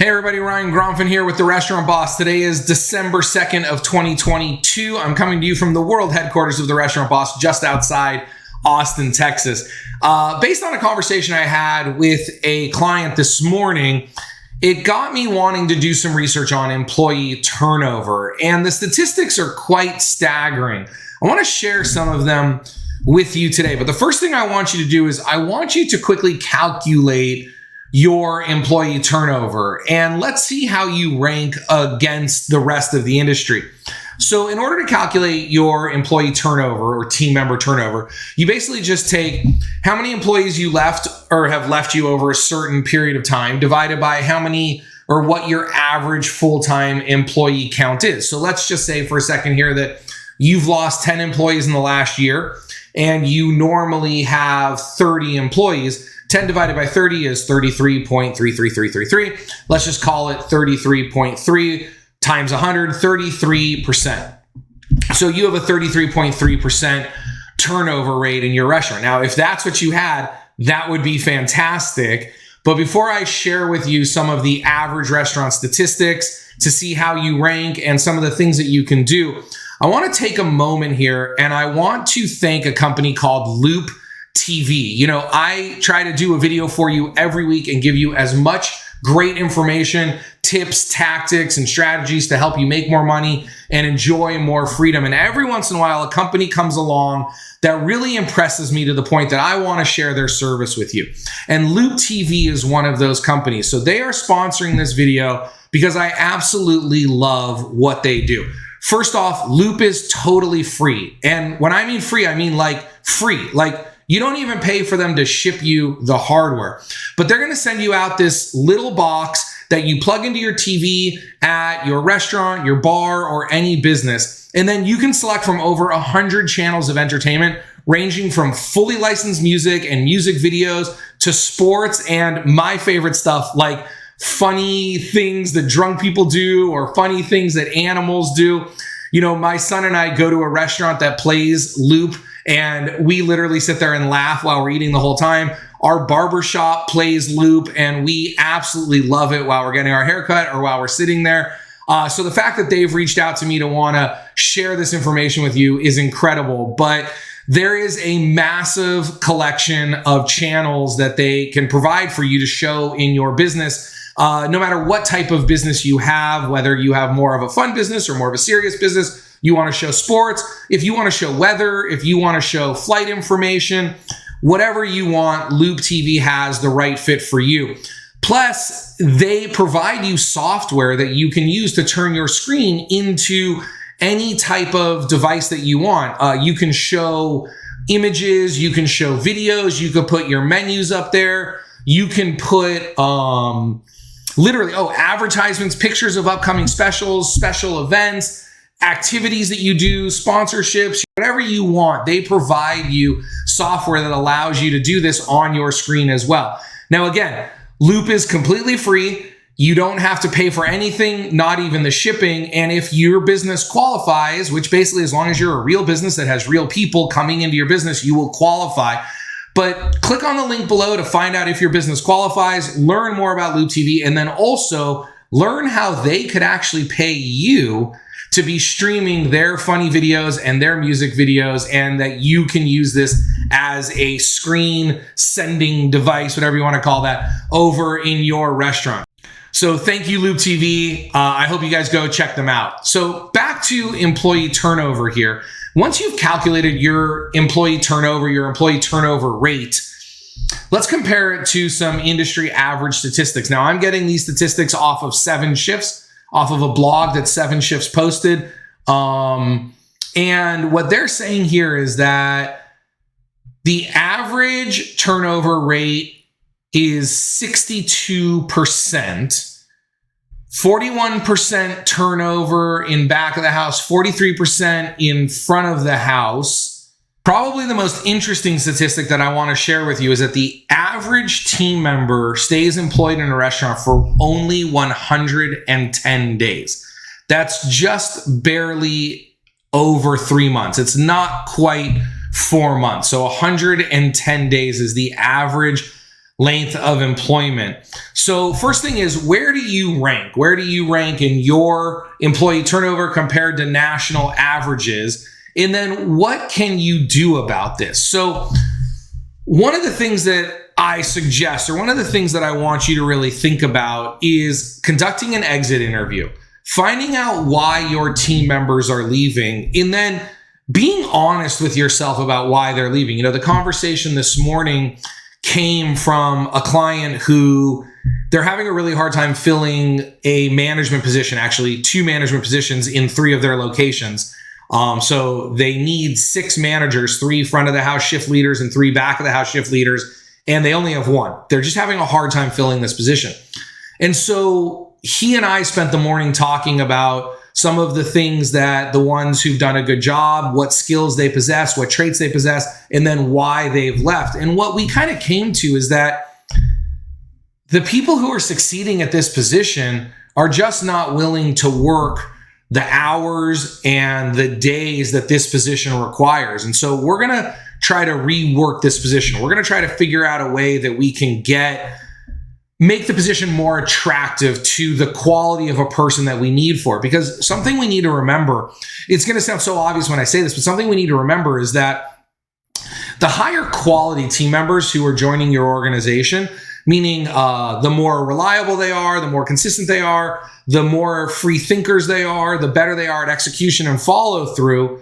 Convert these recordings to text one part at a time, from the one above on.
Hey everybody, Ryan Gromfin here with The Restaurant Boss. Today is December 2nd of 2022. I'm coming to you from the world headquarters of The Restaurant Boss just outside Austin, Texas. Based on a conversation I had with a client this morning, it got me wanting to do some research on employee turnover, and the statistics are quite staggering. I want to share some of them with you today, but the first thing I want you to do is I want you to quickly calculate your employee turnover, and let's see how you rank against the rest of the industry. So in order to calculate your employee turnover or team member turnover, you basically just take how many employees you left or have left you over a certain period of time divided by how many or what your average full-time employee count is. So let's just say for a second here that you've lost 10 employees in the last year and you normally have 30 employees. 10 divided by 30 is 33.33333. Let's just call it 33.3 times 100, 33%. So you have a 33.3% turnover rate in your restaurant. Now, if that's what you had, that would be fantastic. But before I share with you some of the average restaurant statistics to see how you rank and some of the things that you can do, I want to take a moment here and I want to thank a company called Loop TV. You know, I try to do a video for you every week and give you as much great information, tips, tactics, and strategies to help you make more money and enjoy more freedom. And every once in a while, a company comes along that really impresses me to the point that I want to share their service with you. And Loop TV is one of those companies. So they are sponsoring this video because I absolutely love what they do. First off, Loop is totally free. And when I mean free, I mean like free. Like, you don't even pay for them to ship you the hardware, but they're going to send you out this little box that you plug into your TV at your restaurant, your bar, or any business. And then you can select from over 100 channels of entertainment, ranging from fully licensed music and music videos to sports and my favorite stuff like funny things that drunk people do or funny things that animals do. You know, my son and I go to a restaurant that plays Loop, and we literally sit there and laugh while we're eating the whole time. Our barbershop plays Loop, and we absolutely love it while we're getting our haircut or while we're sitting there. So the fact that they've reached out to me to want to share this information with you is incredible. But there is a massive collection of channels that they can provide for you to show in your business. No matter what type of business you have, whether you have more of a fun business or more of a serious business, you want to show sports, if you want to show weather, if you want to show flight information, whatever you want, Loop TV has the right fit for you. Plus, they provide you software that you can use to turn your screen into any type of device that you want. You can show images, you can show videos, you can put your menus up there, you can put advertisements, pictures of upcoming specials, special events, activities that you do, sponsorships, whatever you want. They provide you software that allows you to do this on your screen as well. Now, again, Loop is completely free. You don't have to pay for anything, not even the shipping. And if your business qualifies, which basically as long as you're a real business that has real people coming into your business, you will qualify. But click on the link below to find out if your business qualifies, learn more about Loop TV, and then also learn how they could actually pay you to be streaming their funny videos and their music videos, and that you can use this as a screen sending device, whatever you want to call that, over in your restaurant. So thank you, Loop TV. I hope you guys go check them out. So back to employee turnover here. Once you've calculated your employee turnover rate, let's compare it to some industry average statistics. Now, I'm getting these statistics off of 7 Shifts, off of a blog that 7 Shifts posted. And what they're saying here is that the average turnover rate is 62%, 41% turnover in back of the house, 43% in front of the house. Probably the most interesting statistic that I want to share with you is that the average team member stays employed in a restaurant for only 110 days. That's just barely over 3 months. It's not quite 4 months. So 110 days is the average length of employment. So first thing is, where do you rank? Where do you rank in your employee turnover compared to national averages? And then what can you do about this? So one of the things that I suggest, or one of the things that I want you to really think about, is conducting an exit interview, finding out why your team members are leaving, and then being honest with yourself about why they're leaving. The conversation this morning came from a client who they're having a really hard time filling a management position, actually 2 management positions in 3 of their locations. So they need 6 managers, 3 front of the house shift leaders and 3 back of the house shift leaders, and they only have 1. They're just having a hard time filling this position. And so he and I spent the morning talking about some of the things that the ones who've done a good job, what skills they possess, what traits they possess, and then why they've left. And what we kind of came to is that the people who are succeeding at this position are just not willing to work the hours and the days that this position requires. And so we're going to try to rework this position. We're going to try to figure out a way that we can make the position more attractive to the quality of a person that we need for it. Because something we need to remember, it's going to sound so obvious when I say this, but something we need to remember is that the higher quality team members who are joining your organization, meaning the more reliable they are, the more consistent they are, the more free thinkers they are, the better they are at execution and follow through,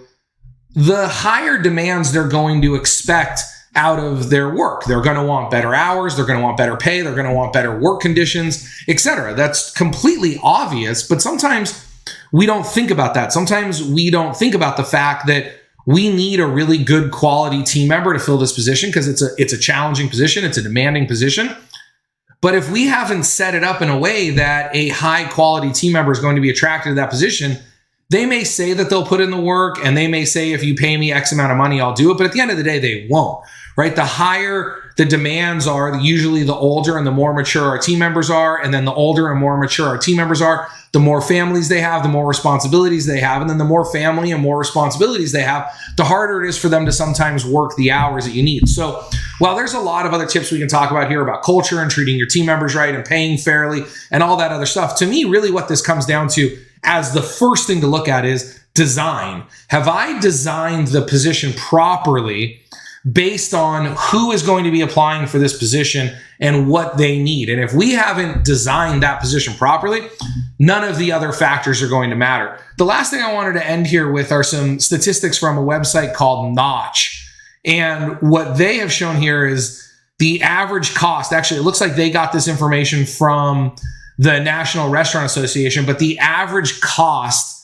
the higher demands they're going to expect out of their work. They're going to want better hours, they're going to want better pay, they're going to want better work conditions, etc. That's completely obvious, but sometimes we don't think about that. Sometimes we don't think about the fact that we need a really good quality team member to fill this position, because it's a challenging position, it's a demanding position. But if we haven't set it up in a way that a high quality team member is going to be attracted to that position, they may say that they'll put in the work, and they may say, if you pay me X amount of money, I'll do it. But at the end of the day, they won't, right? The higher the demands are, usually the older and the more mature our team members are. And then the older and more mature our team members are, the more families they have, the more responsibilities they have. And then the more family and more responsibilities they have, the harder it is for them to sometimes work the hours that you need. So while there's a lot of other tips we can talk about here about culture and treating your team members right and paying fairly and all that other stuff, to me, really what this comes down to as the first thing to look at is design. Have I designed the position properly based on who is going to be applying for this position and what they need? And if we haven't designed that position properly, none of the other factors are going to matter. The last thing I wanted to end here with are some statistics from a website called Notch. And what they have shown here is the average cost. Actually, it looks like they got this information from the National Restaurant Association, but the average cost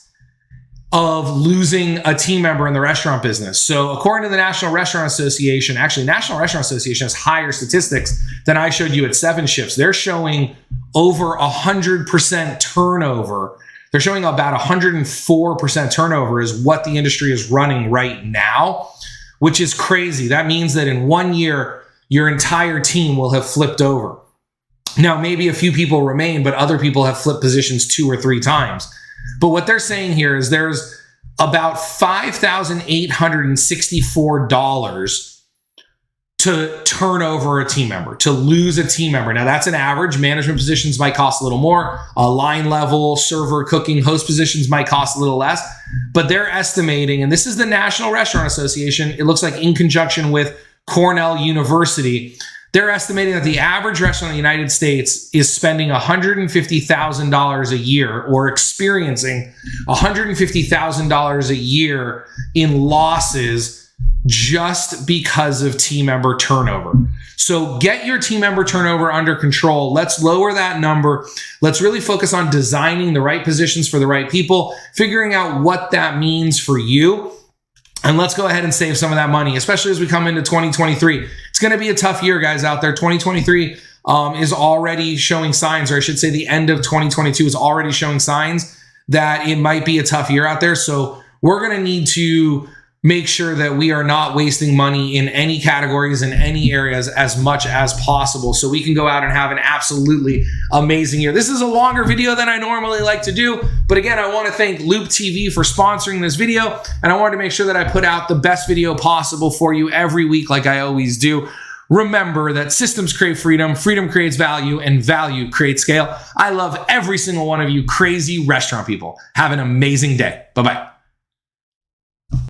of losing a team member in the restaurant business. So according to the National Restaurant Association, actually National Restaurant Association has higher statistics than I showed you at 7 Shifts. They're showing over 100% turnover. They're showing about 104% turnover is what the industry is running right now, which is crazy. That means that in 1 year, your entire team will have flipped over. Now, maybe a few people remain, but other people have flipped positions 2 or 3 times. But what they're saying here is there's about $5,864 to turn over a team member, to lose a team member. Now, that's an average. Management positions might cost a little more. Line level, server, cooking, host positions might cost a little less. But they're estimating, and this is the National Restaurant Association, it looks like in conjunction with Cornell University, they're estimating that the average restaurant in the United States is spending $150,000 a year, or experiencing $150,000 a year in losses just because of team member turnover. So get your team member turnover under control. Let's lower that number. Let's really focus on designing the right positions for the right people, figuring out what that means for you. And let's go ahead and save some of that money, especially as we come into 2023. It's going to be a tough year, guys, out there. 2023 is already showing signs, or I should say the end of 2022 is already showing signs that it might be a tough year out there. So we're going to need to make sure that we are not wasting money in any categories, in any areas as much as possible, so we can go out and have an absolutely amazing year. This is a longer video than I normally like to do, but again, I want to thank Loop TV for sponsoring this video, and I wanted to make sure that I put out the best video possible for you every week like I always do. remember that systems create freedom, freedom creates value, and value creates scale. I love every single one of you crazy restaurant people. Have an amazing day. Bye-bye.